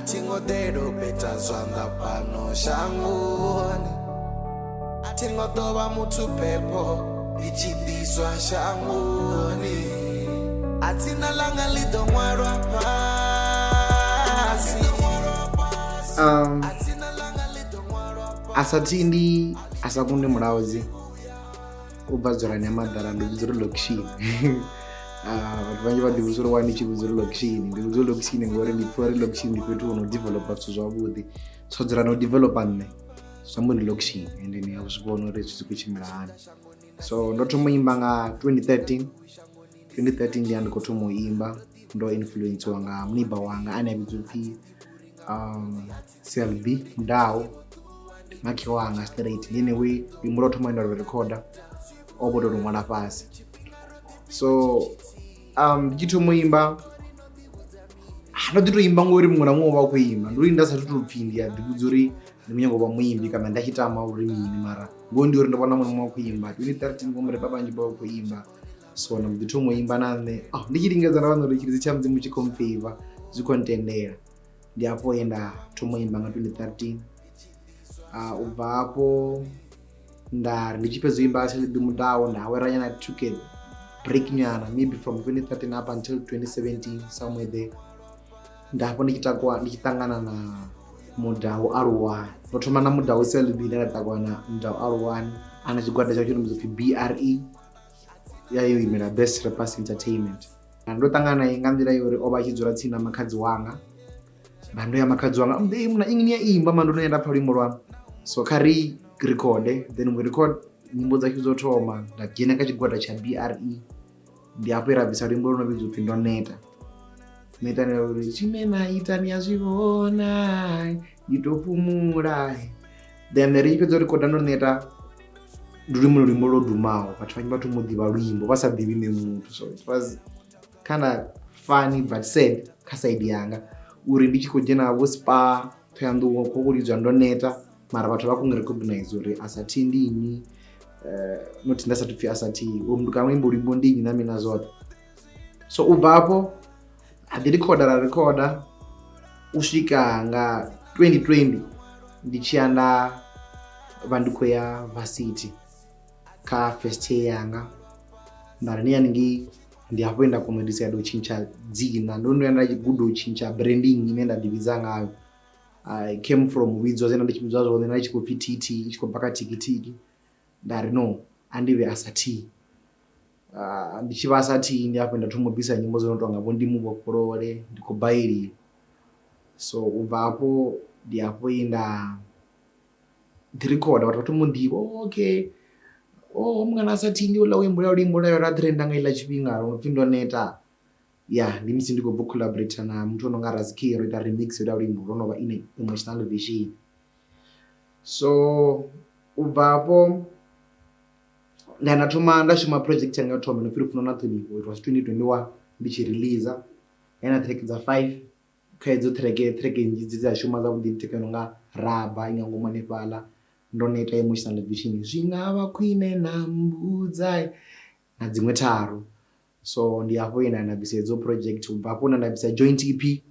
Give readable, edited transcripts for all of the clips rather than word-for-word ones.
Atingodero beta zwanda pano shangoni. Atingodoba mutu pepo ichidiswa shangoni. Atina langa lido mwarwa pasi. Asatindi asakunde mulauzi ubvadzora nemadhara ndikuzuri lokishini. Vantu vanji vadivuzuro wani chikuzuri lokishini ndikuzuri lokishini ngori ndipfuuri lokishini ndikwetu unodevelopa zvithu zvavudi tsodzera nodevelopa nne zvamboni lokishini ende ni akuzvibona uri zvisi kuchimira hani. So ndotomuimba nga 2013 ndiye ndikotomuimba ndo influence wanga munibva wanga anabidzupi CLB Mdau maki wanga straight anyway imurotomaenda recorder obodo mwana pasi. So ndichitomuimba ndotitoimba ngori mumwe namumwe wakuimba ndori ndasatotopfindia ndikudzori ndimunyango pamuimbi kana ndachitama uri mini mara ngondiori ndopana munhu mumwe wakuimba 2013 ngomure pabanji pakuimba. So nditomuimba nane ndichiringedzana vanhu richiridzi chamudzi muchikomfavor zvikontendera ndiapo enda tomuimba nga 2013. Ubva hapo ndari ndichipezoimba CLB Mdau ndaweranyana took a break nyana maybe from 2013 up until 2017 somewhere there. Ndapo ndichitangana na Mudau R1 ndotoma na Mudau CLB ndakatakwa na Mudau R1 ana chigwada chacho chinozi BRE yayoimira Best Rappers Entertainment. Ndotangana naye nganzira yori oba achidzora tsina makadzi wanga mhando makadzi wanga muna ingini imba mhando noenda parimbo rwanu. So kari record then we record nyimbo dzacho dzotoma ndagena kachigwada cha BRE ndiapo irabvisa rimbo rinobidzopi ndoneta neta neri chimenaita niyazviona nditopumura then richipedza recorda ndoneta nduri muno rimbo rodhumawo but vanyi vatomudiva rwimbo vasadhivi nemuntu. So it was kind of funny but sad kasaidi yanga uri ndichikojena vo spa toyanduwa kokuridzwa ndoneta mara vatu vakungerecognize uri asati ndini noti ndasatopfi asati mundu kamwembo rimbo ndini namina zote. So ubva hapo adirecorda usvika nga 2020 ndichianda vandikoya varsity ka first year yanga ndari yaningi ndiapoenda kumudicide kuchinja dzina ndondoenda chigudo chinja branding inenda diviza ngayo. I came from Widzo zena ndichibuzwa zvone ndichikopi titi ichikobaka tikitiki ndari no andive asati ndichiva asati ndiapo ndatomubisa nyimbo dzinotonga bondimubokorore ndikobairi. So ubva hapo ndiapo enda ndirecorda watu vatomundivo okay mwana asati ndiwo lawimbo rimbo rayo ratrenda ngaila chipinga unopindoneta ndimisi ndikobva collaborate na muntu unonga Razkiro ita remix ita rimbo ronova ine emotional vision. So ubva hapo ndashuma project yanga yotoma nofiri funona tulipo it was 2021 ndichireleasa ena track dza 5 kaidzo track njidzi dzashuma zavudi nditekano raba ingangoma nepala ndoneta emotional vision zvingava kwine nambudza nadzimwe taro. So ndiapo ina ndabvisa dzo project ubva hapo ndabvisa joint EP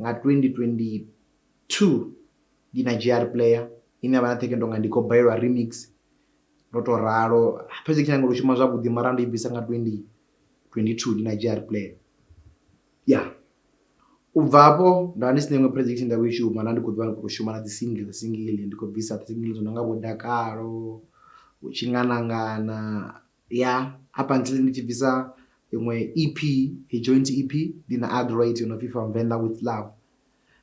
nga 2022 ndina GR player ina vana take ndonga ndikobairwa remix rotoraro project yangu roshuma zvabudi mara ndoibvisa nga 2022 ndina GR player ubva hapo ndandisina imwe project ndakuishuma ndandikubva kushuma na single ndikobvisa single zonanga bodakaro uchinganangana up until ndichibvisa imwe EP joint EP ndina Adroit unofifa Mvenda with Love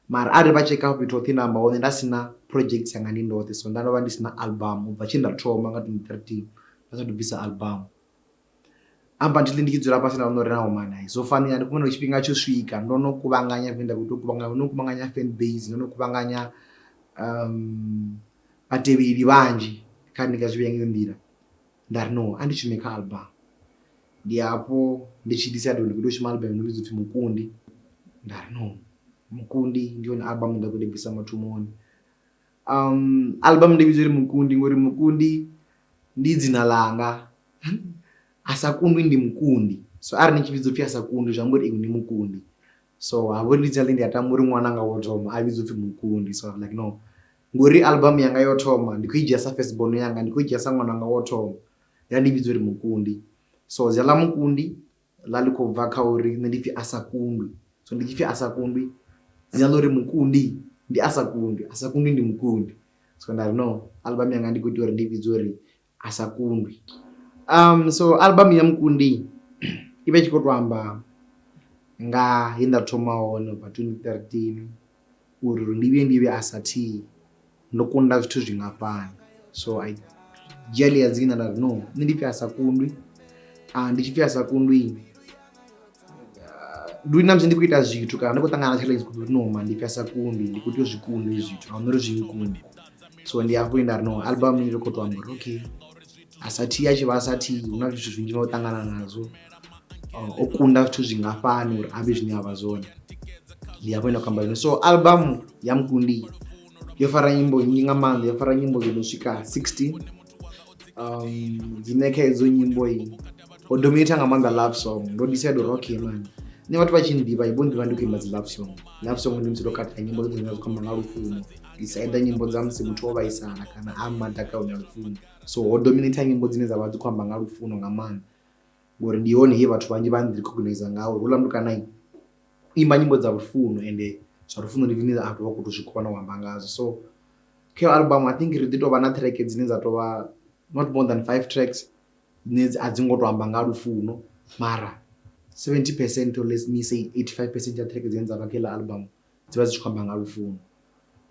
mara ari vacheka kupitoti number one ndasina project yanga ndindote. So ndanova ndisina album ubva chindatoma nga 2013 ndasatobvisa album amba ndili ndichidzora pasina unorena umana izofanira ndikuona chipinga chosvika ndonokuvanganya venda kutokuvanganya fan base ndonokuvanganya vateveri vanji kandi ndikazviyangimbira ndari no andichimeka album ndiapo ndichidecide ndikutoshima album inobidzi kuti Mukundi ndari no Mukundi ndiyo album ndakudebvisa matumoni. Album ndibidzi iri Mukundi ngori Mukundi ndidzina langa asakundwi ndi Mukundi. So ari nichividzo pia sakundu zvangori ego ni Mukundi so havoriginally ndi atamba uri mwana anga wo thoma a vhidzwa upfhi Mukundi. So I'm like no, ngori album yanga yo thoma ndi khou i dzhia sa first born yanga, ndi khou i dzhia sa ṅwana anga wo thoma, ya ndi vhidzwa uri Mukundi. So dzia ḽa Mukundi ḽa ḽi khou bva kha uri nṋe ndi pfhi asa kundwi. So ndi tshi pfhi asa kundwi dzina ḽa uri Mukundi ndi asa kundwi, asa kundwi ndi Mukundi. So nda ri no, album yanga ndi khou ita uri ndi vhidzwe uri asa kundwi. So album ya Mukundi i vha i tshi khou tou amba nga he nda thoma hone ubva 2013 uri ndi vhe asathi ndo kunda zwithu zwingafhani. So I dzhia ḽia dzina nda ri no, nṋe ndi pfhi asa kundwi. Ndi tshi pfhi asa kundwi ndi uri na musi ndi khou ita zwithu kana ndi khou ṱangana na challenge uri no man ndi pfhi asa kundwi, ndi khou tea u zwi kunda hezwi zwithu ahuna uri zwi nkundi. So ndi hafho nda ri no, album i khou tou amba uri okay, asathi a tshi vha asathi huna zwithu zwinzhi vha u ṱangana nazwo, o kunda zwithu zwingafhani uri a vhe zwine a vha zwone. Ndi hafho ine khou amba yone. So album ya Mukundi yo fara nyimbo nnzhi nga maanḓa, yo fara nyimbo dzo no swika 16. Dzine kha hedzo nyimbo ho dominator nga maanḓa love song. Ndo decide uri okay man, nṋe vhathu vha tshi nḓivha vho nḓivha ndi khou imba dzi love song. Love song ndi musi ndo khatha nyimbo dzoṱhe dzine dza khou amba nga lufuno, ndi sa eda nyimbo dza musi muthu o vhaisala kana a madakani ya lufuno. So ho dominator nyimbo dzine dza vha dzi khou amba nga lufuno nga maanḓa, ngori ndi hone he vhathu vhanzhi vha ndi recognize ngauri houḽa muthu kana imba nyimbo dza lufuno ende zwa lufuno ndi zwine vhathu vha khou tou zwi kona u amba ngazwo. So kha album I think ri ḓi tou vha na track dzine dza tou vha not more than 5 tracks dzine a dzi ngo tou amba nga lufuno, mara 70% or let me say 85% ya track dzine dza vha kha iḽa album dzi vha dzi tshi khou amba nga lufuno.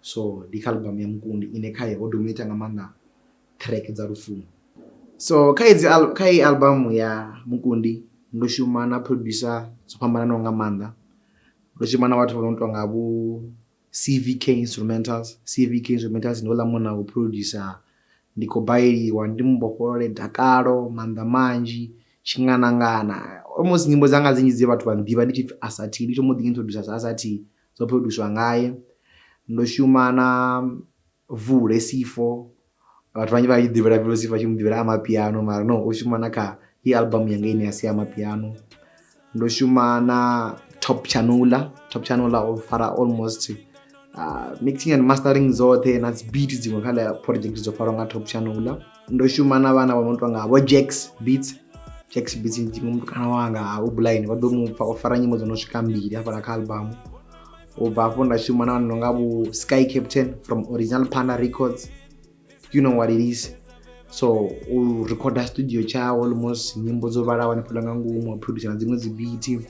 So ndi kha album ya Mukundi ine khayo ho dominator nga maanḓa track dza lufuno. So kha i album ya Mukundi ndo shuma na producer dzo fhambananaho nga maanḓa. Ndo shuma na vhathu vho no tonga vho CVK Instrumentals. CVK Instrumentals ndi oḽa muna u producer ndi khou baeliwa, ndi Mbofholole Dakalo, Maanḓa Manzhi, Tshinganangana. Almost nyimbo dzanga dzinzhi dzi vhathu vha nḓivha ndi tshi pfhi asathi, ndi tsho mbo ḓi introducer sa asathi dzo produciwa ngaye. Ndo shuma na Vule C4, vhathu vhanzhi vha ḓivhela Vule C4 tshi mu ḓivhela amapiano, mara no o shuma na kha i album yanga ine ya si amapiano. Ndo shuma na Top Channel o fara almost mixing and mastering dzoṱhe na dzi beat dziṅwe kha ḽa project dzo farwa nga Top Channel. Ndo shuma na vhana vha no tonga vho Jax Beats ndi muthu kana wanga u blind vha ḓo mu pfa o fara nyimbo dzo no swika 2 hafha kha album. U bva afho nda shuma na vhana no nga vho Sky Captain from Original Panda Records, you know what it is. So u recorder studio chawo almost nyimbo dzo vhalaho hanefhaḽa nga ngomu, producer na dziṅwe dzi beat.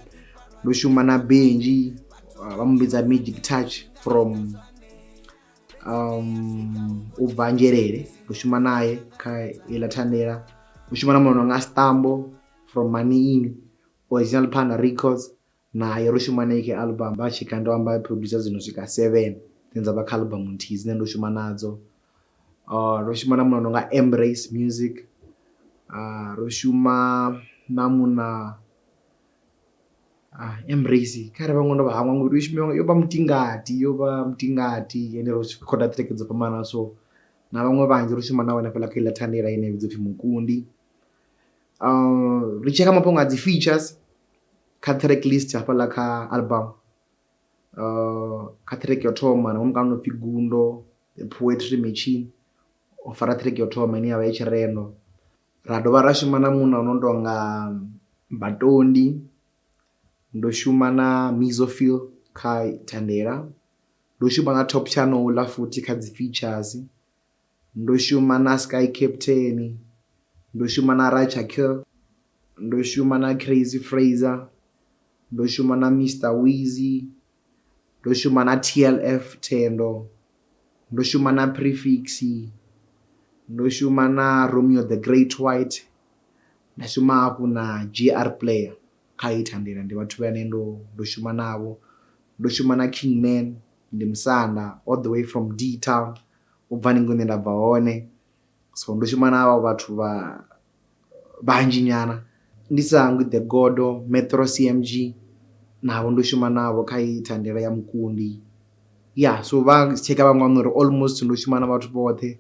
Ndo shuma na Benji vha mu vhidza Magic Touch from u bva Nzhelele, ndo shuma naye kha iḽa Thandela. Ndo shuma na muṅwe no nga Stambo from Money In, Original Panda Records, naye ro shuma naye kha album. Vha tshika ndo amba producer dzo no swika 7 dzine dza vha kha album nthihi dzine ndo shuma nadzo. Ro shuma na muṅwe no nga Embrace Music, ro shuma na muna Embrace kha ri vhaṅwe ndo vha hangwa ngori yo vha mutingati ende ro recorder track dzo fhambana. So na vhaṅwe vhanzhi ro shuma na vhone fhaḽa kha iḽa Thandela ine vhidzwa upfhi Mukundi. Ri tsheka mafhungo a dzi features kha track list hafhaḽa kha album. Kha track yo thoma na mukano no pfhi Gundo, The Poetry Machine o fara track yo thoma ine yavha ya Tshirendo. Ra dovha ra shuma na muna no tonga Batondi. Ndo shuma na Mizofil kha Thandela. Ndo shuma na Top Channel futhi kha dzi features. Ndo shuma na Sky Captain, ndo shuma na Racha Kill, ndo shuma na Crazy Fraser, ndo shuma na Mr Wheezy, ndo shuma na TLF Tendo, ndo shuma na Prefix, ndo shuma na Romeo the Great White, nda shuma hafhu na GR Player kha Thandela. Ndi vhathu vhane ndo shuma navho. Ndo shuma na Kingman, ndi Musanda all the way from D Town, u bva ningo nda bva hone. So ndo shuma navho vhathu vhanzhi nyana. Ndi Sangwe the Godo, Metro CMG navho ndo shuma navho kha Thandela ya Mukundi. So vha tsheka vhaṅwe uri almost ndo shuma na vhathu vhoṱhe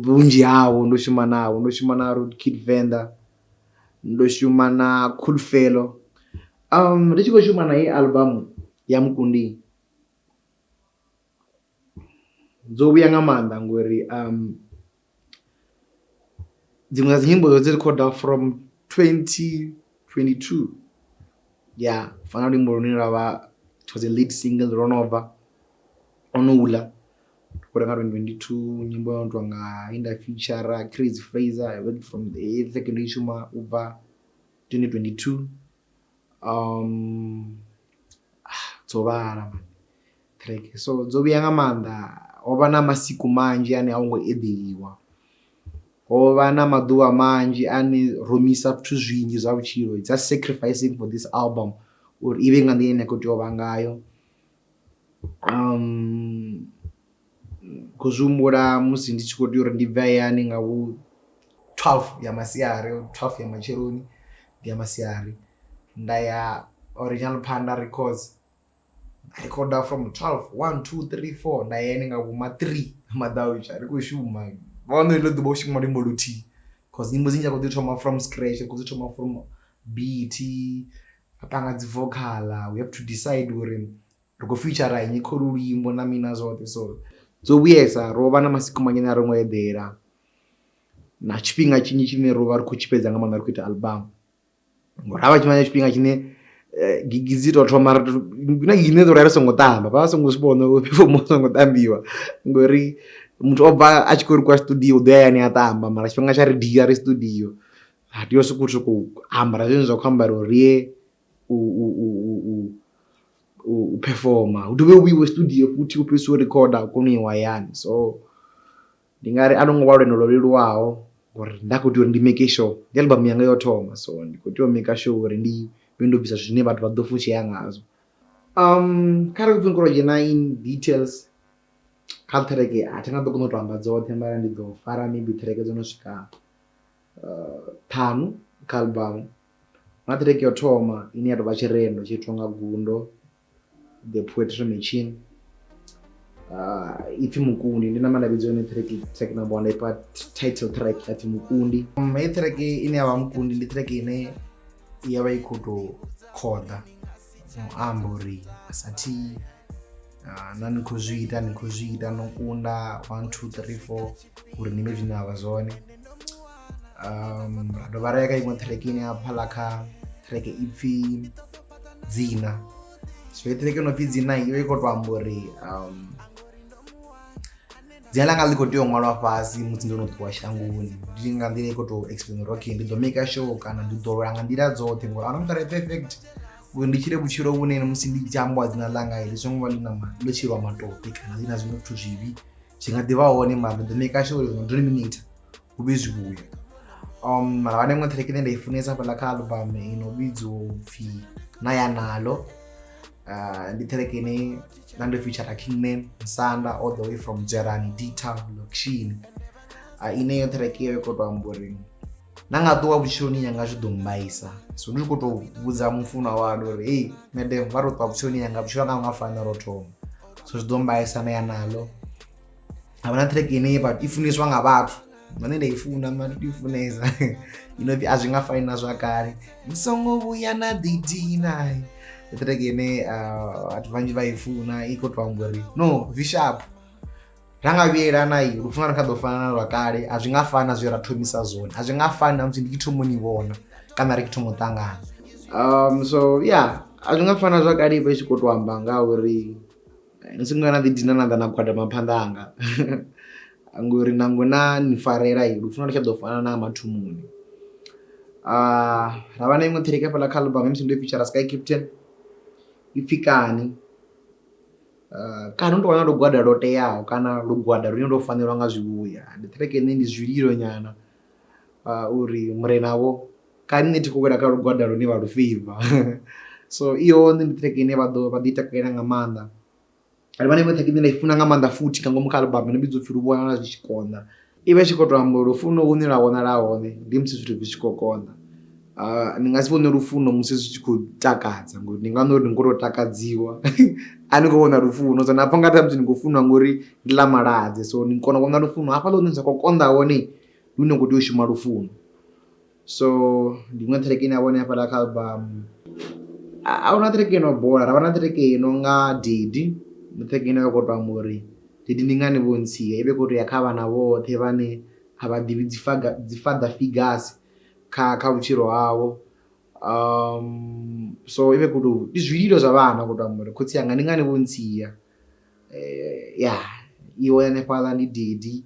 vhunzhi havho ndo shuma navho. Ndo shuma na Road Kid Venda, ndo shuma na Cool Fellow, Ndi tshi khou shuma na hii album ya Mukundi dzo vhuya nga maanḓa ngori dziṅwe dza dzi nyimbo dzo dzi recorda from 2022 fana luimbo lune lwavha it was a lead single ro no bva ono uḽa kule nga 2022, nyimbo yo ntwa nga Inda feature Crazy Fraser. I went from the second shuma ubva 2022 dzo vhala man track, so dzo vhuya nga maanḓa. Ho vha na masiku manzhi ane a u ngo eḓeliwa, ho vha na maḓuvha manzhi ane ro misa zwithu zwinzhi zwa vhutshilo, it's just sacrificing for this album uri i vhe nga nḓila ine ya khou tea u vha ngayo. Khou zwi humbula musi ndi tshi khou tea uri ndi bve hayani nga vhu 12 ya masiari, 12 ya matsheloni ndi ya masiari, nda ya Original Panda Records. I recorda from 12 1 2 3 4 nda ya nga vhu ma 3 madautsha ri khou shuma vhone ḽo ḓuvha u shuma luimbo luthihi because nyimbo dzinzhi a khou ḓi thoma from scratch, ri khou dzi thoma from beat panga dzi vocal. We have to decide uri ri khou feature nnyi kho luimbo na mina zwoṱhe, so dzo vhuyesa. Ro vha na masiku manzhi na ri ngo eḓela na tshifhinga tshinzhi tshine ro vha ri khou tshi fhedza nga maanḓa ri khou ita album ngori havha tshifhinga tshifhinga tshine gigi dzi tou thoma na ine ḓo ri songo tamba vha songo zwi vhona uri perform songo tambiwa ngori muthu o bva a tshi khou ri kwa studio ḓo hayani a tamba, mara tshifhinga tsha ri dia ri studio ha tea u sokou ri khou ambara zwine zwa khou ambara uri ri ye u performa, hu dovhe u vhuiwe studio futhi u fhedzise u recorda u kone u iwa hayani. So ndi nga ri a longo vha lwendo lwo leluwaho ngori nda khou tea uri ndi make sure ndi album yanga yo thoma, so ndi khou tea u make sure uri ndi ndo bvisa zwithu zwine vhathu vha ḓo fushea ngazwo. Kharali upfhi nkolo dzhena in details kha track a thi nga ḓo kona u tou amba dzoṱhe, mara ndi ḓo fara maybe track dzo no swika 5 kha album. Na track yo thoma ine ya tou vha tshirendo tshi itwa nga Gundo the Poetry Machine, ipfhi Mukundi. Ndi na malabidzo ane track number 1 ipa title track ati Mukundi. Hei track ine ya vha Mukundi ndi track ine ya vha i khou tou khoḓa muambo uri asathi na ni khou zwi ita no kunda 1 2 3 4 uri ni vhe zwine havha zwone. Ra dovha ra ya kha iṅwe track ine ya phala kha track ipfhi Dzina. So hei track no pfhi Dzina i vha i khou tou amba uri dzina langa ḽi khou tea u ṅwalwa fhasi musi ndo no ṱuwa shangoni, ndi nga nḓila i khou tou explain uri okay ndi ḓo make sure kana ndi ḓo lwa nga nḓila dzoṱhe ngori a no mutare perfect uri ndi tshile vhutshilo vhune musi ndi tshi amba dzina ḽanga ḽi songo vha ḽi na ḽo tshilwa matope kana ḽi na zwiṅwe zwithu zwivhi zwi nga ḓivha hone, mara ndi ḓo make sure uri ndo minute hu vhe zwivhuya. Mara vha na iṅwe track ine nda i funesa fhaḽa kha album ino vhidziwa upfhi Na Ya Nalo. Ndi track ine na ndo feature Kingman Nsanda all the way from Jerani D-Town Lokishini. Ine yo track yo khou tou amba uri na nga ḓuwa vhutshiloni yanga zwi ḓo mbaisa, so ndi khou tou vhudza mufunwa wanu uri hey madam vha ro ṱuwa vhutshiloni yanga vhutshilo hanga nga fanela ro thoma, so zwi ḓo mbaisa. Na Ya Nalo havha na track ine i funeswa nga vhathu vhane nda i funa mara ndi i funesa inopfhi a zwi nga fani na zwa kale ndi songo vhuya na ḓidina. Track ine vhathu vhanzhi vha i funa i khou tou amba uri no visharp ra nga vhuyela na i lufuno ri kha ḓo fana na lwa kale, a zwi nga fani na zwe ra thomisa zwone, a zwi nga fani na musi ndi tshi thoma ni vhona kana ri tshi thoma u ṱangana. So a zwi nga fani na zwa kale i tshi khou tou amba nga uri ni songo na ḓidina na ḓa na gwada maphanḓa anga ngori nango na ni farela i lufuno ri tsha ḓo fana na mathumuni. Ra vha na iṅwe track hafhaḽa kha album musi ndo feature Sky Captain ipfhi Kani. Kana ndo wana lugwada lwo teaho kana lugwada lune ndo fanelwa nga zwivhuya. Ndi track ine ndi zwililo nyana uri mure navho kani nṋe thi khou wela kha lugwada lune vha lu feiva. So iyo ndi track ine vha ḓi takalela nga maanḓa. Ri vha na iṅwe track ine nda i funa nga maanḓa futhi nga ngomu kha album ine vhidzwa upfhi Luvhona na zwi tshi konḓa. I vha i tshi khou tou amba uri lufuno hune lwa vhonala hone ndi musi zwithu zwi tshi khou konḓa. Ndi nga si vhone lufuno musi zwi tshi khou takadza ngori ndi nga uri ndi khou tou takadziwa a ni khou vhona lufuno, so na pfha nga musi ndi khou funwa ngori ndi ḽa maladze, so ni kona u vhona lufuno hafhaḽa hune zwa khou konḓa hone lune khou tea u shuma lufuno. So ndi iṅwe track ine ya vhone hafhaḽa kha album. ahuna track inobhora, ravana track inonga Diddy, track ino yakotwa muri Diddy ndingani vontsiya ive kuti yakavana vothe vane havadivi dzifather figures kha uchiro hwavo. So ive kuti izvililo zvavana kotwa muri kutsi yanga ndingani vontsiya iwo yanefather ndi Diddy.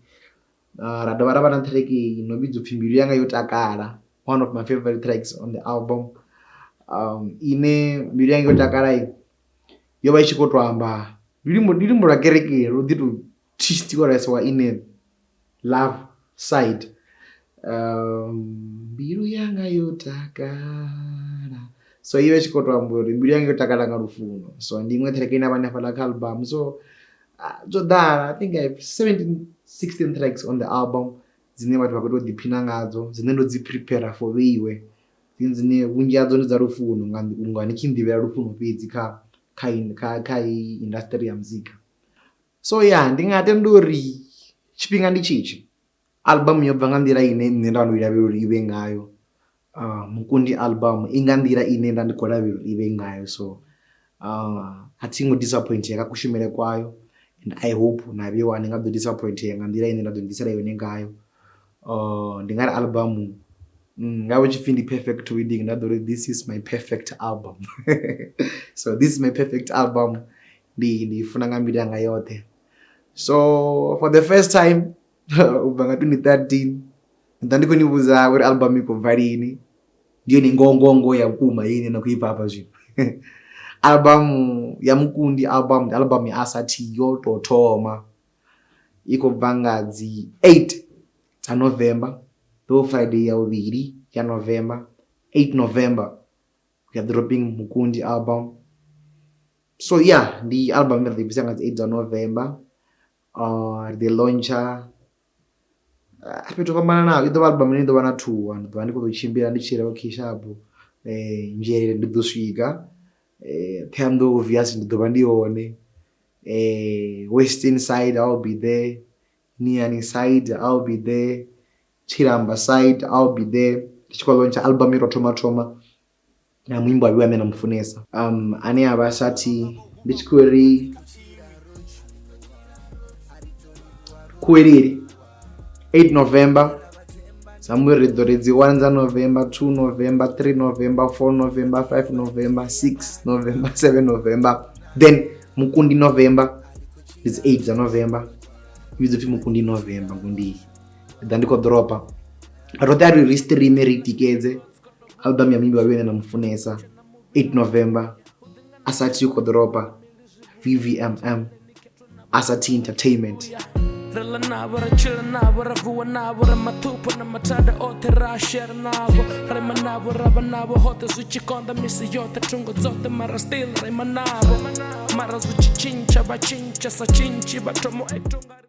Radova rava na track inobidzi kuti mbilu yanga yotakara, one of my favorite tracks on the album. Ine mbilu yanga yotakara yova ichikotwamba ririmbo rakereke rudhi to tichitikoraswa ine love side. Mbilu yanga yotakara, so ive ichikotwambori mbilu yanga yotakara ngarufuno. So ndimwe track inava nefather album. So that I think I have 16 tracks on the album. Dzine vatu vakutodhiphina ngadzo, dzine ndodziprepara for veiwe, dzine vunji yadzo ndedzarufuno, ngani chindivera rufuno pedzi kha industry ya muzika. So ndingati ndori chipinga ndichichi album yobva nga ndira ine ndandiravirori ive ngayo. Mukundi album inga ndira ine ndandikoravirori ive ngayo. So hatingo disappoint yakakushumire kwayo, and I hope naviwo anenge disappoint nga ndira ine ndadondisira yone ngayo. Ndingari album ngavo chifindi perfect wedding ndadori this is my perfect album. So this is my perfect album ndifuna nga mbiri yanga yothe. So for the first time ubva nga 2013 ndandikonibuza kuti album ikobva rini, ndiyo ni ngongongo yakuma ine nakuibva apa zvino. Album ya Mukundi album ya Asati yototoma ikobva ngadzi 8 November, do Friday ya uviri ya November, 8 November we are dropping Mukundi album. So the album that they present 8 November. The launcher apetokamana nayo ido album ni ndo wana 2 ndo ndiko kuchimbira ndichira okishapo njere ndidosvika Thando obviously ndo bandione Western side I'll be there, Niani side I'll be there, Chiramba side I'll be there. Tichikwa launch album iro toma na mwimbo abiwa mena mfunesa ane abashati ndichikweri kueriri 8 November Samuel Doredzi 1 November, 2 November, 3 November, 4 November, 5 November, 6 November, 7 November. Then Mukundi November is 8 November. Yuzufi Mukundi November ngundi. Dandiko dropa. Arotari restream ritikeze. Album ya mimbi wawene na mfunesa 8 November. Asati yuko dropa. VVMM. Asati Entertainment. Rela nabara chila nabara vuwa nabara matupa na matada ote rashera nabo Rema nabo raba nabo hote zuchi konda misi yote chungo zote mara still rema nabo Mara zuchi chincha ba chincha sa chinchi ba tomo etunga